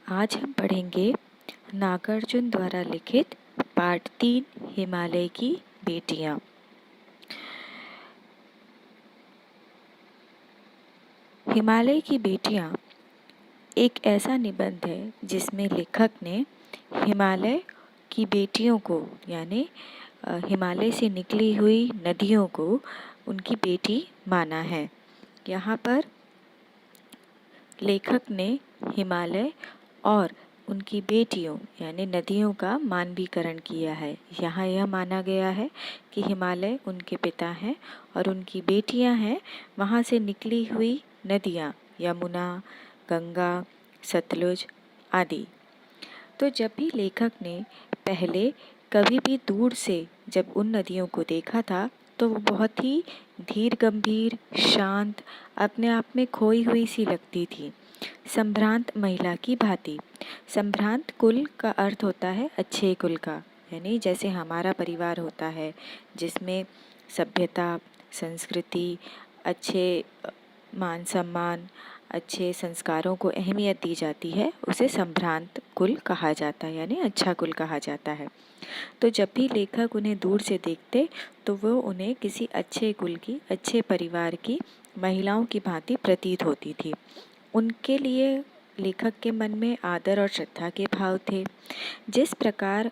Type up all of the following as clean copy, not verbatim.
आज हम पढ़ेंगे नागार्जुन द्वारा लिखित पाठ 3 हिमालय की बेटियां। हिमालय की बेटियां एक ऐसा निबंध है जिसमें लेखक ने हिमालय की बेटियों को यानी हिमालय से निकली हुई नदियों को उनकी बेटी माना है। यहाँ पर लेखक ने हिमालय और उनकी बेटियों यानी नदियों का मानवीकरण किया है। यहाँ यह माना गया है कि हिमालय उनके पिता हैं और उनकी बेटियां हैं वहाँ से निकली हुई नदियाँ यमुना, गंगा, सतलुज आदि। तो जब भी लेखक ने पहले कभी भी दूर से जब उन नदियों को देखा था तो वो बहुत ही धीर गंभीर, शांत, अपने आप में खोई हुई सी लगती थी, संभ्रांत महिला की भांति। संभ्रांत कुल का अर्थ होता है अच्छे कुल का, यानी जैसे हमारा परिवार होता है जिसमें सभ्यता, संस्कृति, अच्छे मान सम्मान, अच्छे संस्कारों को अहमियत दी जाती है, उसे संभ्रांत कुल कहा जाता है यानी अच्छा कुल कहा जाता है। तो जब भी लेखक उन्हें दूर से देखते तो वो उन्हें किसी अच्छे कुल की, अच्छे परिवार की महिलाओं की भांति प्रतीत होती थी। उनके लिए लेखक के मन में आदर और श्रद्धा के भाव थे। जिस प्रकार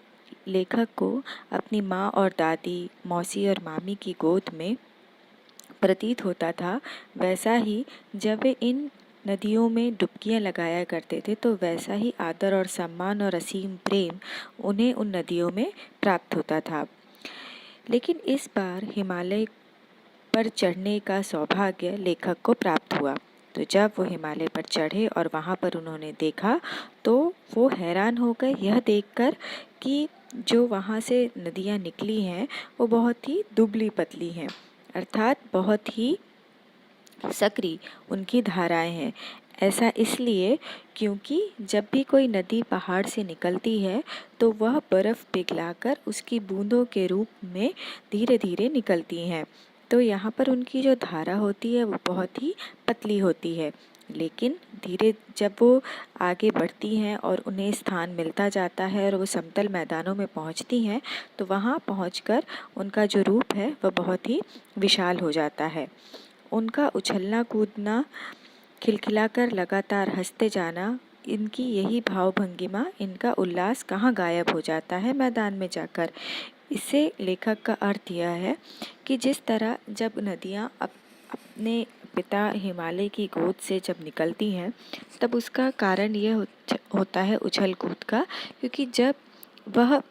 लेखक को अपनी माँ और दादी, मौसी और मामी की गोद में प्रतीत होता था, वैसा ही जब वे इन नदियों में डुबकियां लगाया करते थे तो वैसा ही आदर और सम्मान और असीम प्रेम उन्हें उन नदियों में प्राप्त होता था। लेकिन इस बार हिमालय पर चढ़ने का सौभाग्य लेखक को प्राप्त हुआ। तो जब वो हिमालय पर चढ़े और वहाँ पर उन्होंने देखा तो वो हैरान हो गए यह देखकर कि जो वहाँ से नदियाँ निकली हैं वो बहुत ही दुबली पतली हैं, अर्थात बहुत ही सकरी उनकी धाराएं हैं। ऐसा इसलिए क्योंकि जब भी कोई नदी पहाड़ से निकलती है तो वह बर्फ़ पिघलाकर उसकी बूंदों के रूप में धीरे धीरे निकलती हैं। तो यहाँ पर उनकी जो धारा होती है वो बहुत ही पतली होती है, लेकिन धीरे जब वो आगे बढ़ती हैं और उन्हें स्थान मिलता जाता है और वो समतल मैदानों में पहुँचती हैं तो वहाँ पहुँचकर उनका जो रूप है वह बहुत ही विशाल हो जाता है। उनका उछलना कूदना, खिलखिलाकर लगातार हंसते जाना, इनकी यही भाव भंगिमा, इनका उल्लास कहाँ गायब हो जाता है मैदान में जाकर। इससे लेखक का अर्थ यह है कि जिस तरह जब नदियाँ अपने पिता हिमालय की गोद से जब निकलती हैं तब उसका कारण यह होता है उछल कूद का, क्योंकि जब वह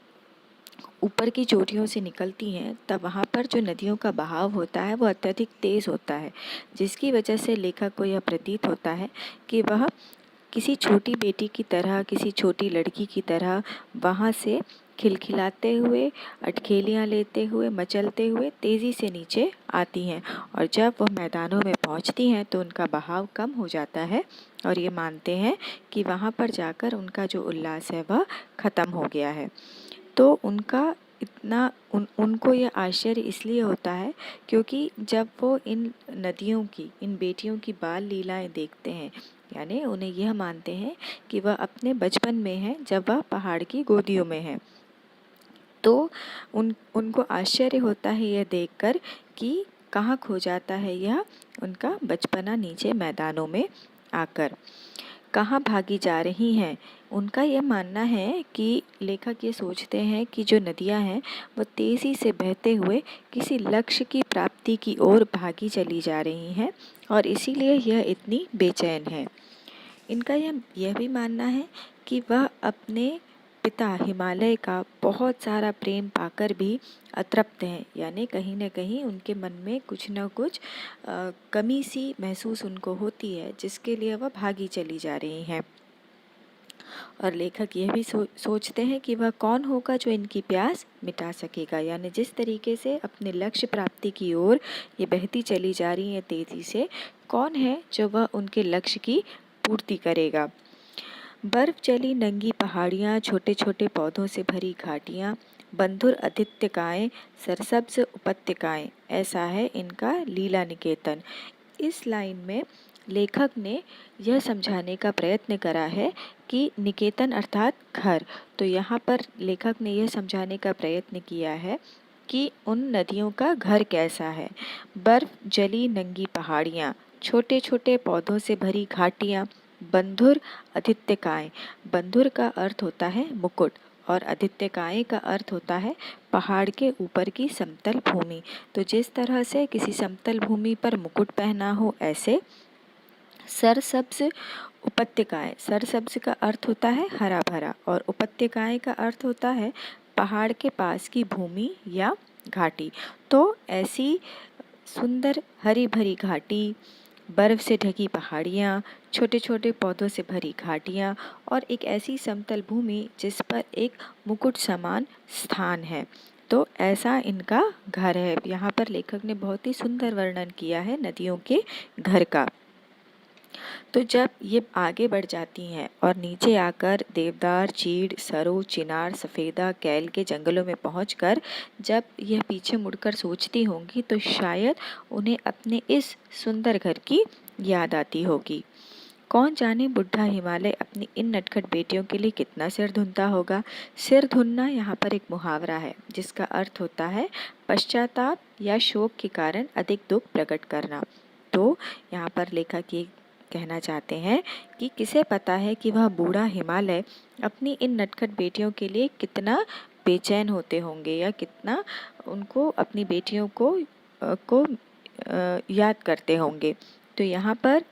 ऊपर की चोटियों से निकलती हैं तब वहाँ पर जो नदियों का बहाव होता है वो अत्यधिक तेज़ होता है, जिसकी वजह से लेखक को यह प्रतीत होता है कि वह किसी छोटी बेटी की तरह, किसी छोटी लड़की की तरह वहाँ से खिलखिलाते हुए, अटखेलियाँ लेते हुए, मचलते हुए तेज़ी से नीचे आती हैं और जब वह मैदानों में पहुँचती हैं तो उनका बहाव कम हो जाता है और ये मानते हैं कि वहाँ पर जाकर उनका जो उल्लास है वह ख़त्म हो गया है। तो उनका इतना उनको यह आश्चर्य इसलिए होता है क्योंकि जब वो इन नदियों की, इन बेटियों की बाल लीलाएं देखते हैं, यानी उन्हें यह मानते हैं कि वह अपने बचपन में हैं जब वह पहाड़ की गोदियों में हैं। तो उनको आश्चर्य होता है यह देखकर कि कहाँ खो जाता है यह उनका बचपना नीचे मैदानों में आकर, कहाँ भागी जा रही हैं। उनका यह मानना है कि लेखक ये सोचते हैं कि जो नदियाँ हैं वो तेज़ी से बहते हुए किसी लक्ष्य की प्राप्ति की ओर भागी चली जा रही हैं और इसीलिए यह इतनी बेचैन है। इनका यह भी मानना है कि वह अपने पिता हिमालय का बहुत सारा प्रेम पाकर भी अतृप्त हैं, यानी कहीं न कहीं उनके मन में कुछ न कुछ कमी सी महसूस उनको होती है जिसके लिए वह भागी चली जा रही हैं। और लेखक यह भी सोचते हैं कि वह कौन होगा जो इनकी प्यास मिटा सकेगा, यानी जिस तरीके से अपने लक्ष्य प्राप्ति की ओर ये बहती चली जा रही है तेज़ी से, कौन है जो वह उनके लक्ष्य की पूर्ति करेगा। बर्फ जली नंगी पहाड़ियाँ, छोटे छोटे पौधों से भरी घाटियाँ, बंधुर आदित्यकाएँ, सरसब्ज उपत्यकाएँ, ऐसा है इनका लीला निकेतन। इस लाइन में लेखक ने यह समझाने का प्रयत्न करा है कि निकेतन अर्थात घर। तो यहाँ पर लेखक ने यह समझाने का प्रयत्न किया है कि उन नदियों का घर कैसा है। बर्फ जली नंगी पहाड़ियाँ, छोटे छोटे पौधों से भरी घाटियाँ, बंधुर आदित्यकाय। बंधुर का अर्थ होता है मुकुट और आदित्यकाय का अर्थ होता है पहाड़ के ऊपर की समतल भूमि। तो जिस तरह से किसी समतल भूमि पर मुकुट पहना हो, ऐसे सरसब्ज उपत्यकाएं। सरसब्ज का अर्थ होता है हरा भरा और उपत्यकाएं का अर्थ होता है पहाड़ के पास की भूमि या घाटी। तो ऐसी सुंदर हरी भरी घाटी, बर्फ से ढकी पहाड़ियाँ, छोटे छोटे पौधों से भरी घाटियाँ और एक ऐसी समतल भूमि जिस पर एक मुकुट समान स्थान है। तो ऐसा इनका घर है। यहाँ पर लेखक ने बहुत ही सुंदर वर्णन किया है नदियों के घर का। तो जब ये आगे बढ़ जाती हैं और नीचे आकर देवदार, चीड़, सरो, चिनार, सफ़ेदा, कैल के जंगलों में पहुंचकर जब यह पीछे मुड़कर सोचती होंगी तो शायद उन्हें अपने इस सुंदर घर की याद आती होगी। कौन जाने बुढ़ा हिमालय अपनी इन नटखट बेटियों के लिए कितना सिर धुनता होगा। सिर धुनना यहाँ पर एक मुहावरा है जिसका अर्थ होता है पश्चाताप या शोक के कारण अधिक दुख प्रकट करना। तो यहाँ पर लेखक ये कहना चाहते हैं कि किसे पता है कि वह बूढ़ा हिमालय अपनी इन नटखट बेटियों के लिए कितना बेचैन होते होंगे या कितना उनको अपनी बेटियों को याद करते होंगे। तो यहाँ पर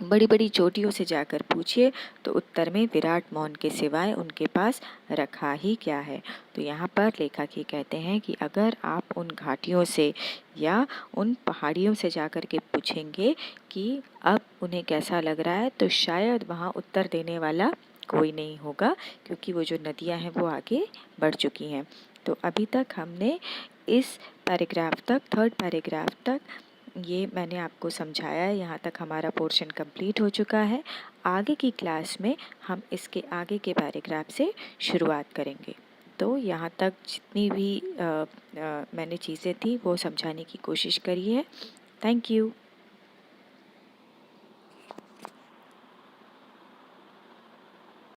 बड़ी बड़ी चोटियों से जाकर पूछिए तो उत्तर में विराट मौन के सिवाय उनके पास रखा ही क्या है। तो यहाँ पर लेखक ही कहते हैं कि अगर आप उन घाटियों से या उन पहाड़ियों से जाकर के पूछेंगे कि अब उन्हें कैसा लग रहा है तो शायद वहाँ उत्तर देने वाला कोई नहीं होगा, क्योंकि वो जो नदियाँ हैं वो आगे बढ़ चुकी हैं। तो अभी तक हमने इस पैराग्राफ तक, थर्ड पैराग्राफ तक ये मैंने आपको समझाया है। यहाँ तक हमारा पोर्शन कंप्लीट हो चुका है। आगे की क्लास में हम इसके आगे के पैराग्राफ से शुरुआत करेंगे। तो यहाँ तक जितनी भी मैंने चीज़ें थी वो समझाने की कोशिश करी है। Thank you.